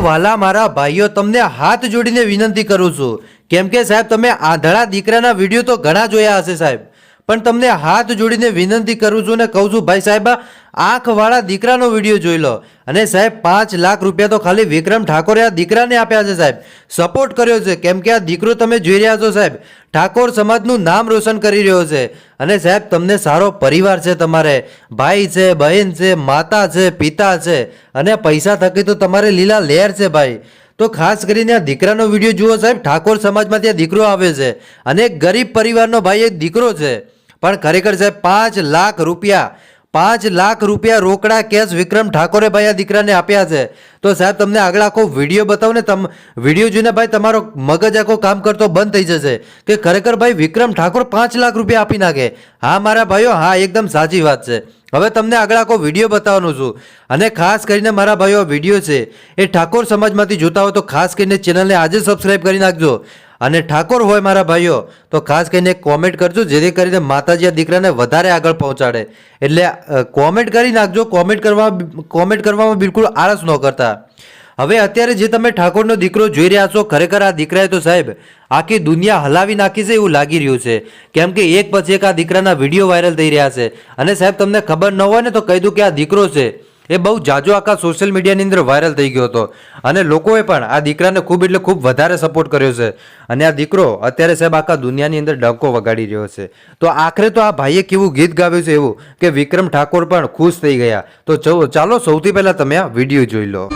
વાલા મારા ભાઈઓ, તમને હાથ જોડીને વિનંતી કરું છું, કેમ કે સાહેબ તમે આંધળા દીકરાના વિડીયો તો ઘણા જોયા હશે સાહેબ, પણ તમને હાથ જોડીને વિનંતી કરું છું ને કહું છું ભાઈ સાહેબ, આંખવાળા દીકરાનો વિડીયો જોઈ લો. અને સાહેબ 5 લાખ રૂપિયા તો ખાલી વિક્રમ ઠાકોરે આ દીકરાને આપ્યા છે સાહેબ, સપોર્ટ કર્યો છે. કેમ કે આ દીકરો તમે જોઈ રહ્યા છો સાહેબ, ઠાકોર સમાજનું નામ રોશન કરી રહ્યો છે. અને સાહેબ તમને સારો પરિવાર છે, તમારે ભાઈ છે, બહેન છે, માતા છે, પિતા છે, અને પૈસા થકી તો તમારે લીલા લહેર છે ભાઈ. તો ખાસ કરીને આ દીકરાનો વિડીયો જુઓ સાહેબ. ઠાકોર સમાજમાંથી આ દીકરો આવે છે અને એક ગરીબ પરિવારનો ભાઈ એક દીકરો છે, પણ ખરેખર સાહેબ 5 લાખ રૂપિયા રોકડા કેશ વિક્રમ ઠાકોરે ભાઈ આ દીકરાને આપ્યા છે. તો સાહેબ તમને આગળ આખો વિડીયો બતાવું ને, વિડીયો જોઈને ભાઈ તમારો મગજ આખો કામ કરતો બંધ થઈ જશે કે ખરેખર ભાઈ વિક્રમ ઠાકોર 5 લાખ રૂપિયા આપી નાખે. હા મારા ભાઈઓ, હા એકદમ સાચી વાત છે. હવે તમને આગળ આખો વિડીયો બતાવવાનો છું. અને ખાસ કરીને મારા ભાઈઓ, વિડીયો છે એ ઠાકોર સમાજમાંથી જોતા હોય તો ખાસ કરીને ચેનલને આજે સબસ્ક્રાઈબ કરી નાખજો. અને ઠાકોર હોય મારા ભાઈઓ તો ખાસ કરીને કોમેન્ટ કરજો, જેથી કરીને માતાજી આ દીકરાને વધારે આગળ પહોંચાડે. એટલે કોમેન્ટ કરી નાખજો. કોમેન્ટ કરવામાં બિલકુલ આળસ ન કરતા. હવે અત્યારે જે તમે ઠાકોરનો દીકરો જોઈ રહ્યા છો, ખરેખર આ દીકરાએ તો સાહેબ આખી દુનિયા હલાવી નાખી છે એવું લાગી રહ્યું છે. કેમ કે એક પછી એક આ દીકરાના વિડીયો વાયરલ થઈ રહ્યા છે. અને સાહેબ તમને ખબર ન હોય ને તો કહી દઉં કે આ દીકરો છે એ બહુ જાજો આખા સોશિયલ મીડિયાની અંદર વાયરલ થઈ ગયો હતો. અને લોકોએ પણ આ દીકરાને ખૂબ એટલે ખૂબ વધારે સપોર્ટ કર્યો છે. અને આ દીકરો અત્યારે સાહેબ આખા દુનિયાની અંદર ડંકો વગાડી રહ્યો છે. તો આખરે તો આ ભાઈએ કેવું ગીત ગાવ્યું છે એવું કે વિક્રમ ઠાકોર પણ ખુશ થઈ ગયા. તો ચાલો સૌથી પહેલા તમે આ વિડીયો જોઈ લો.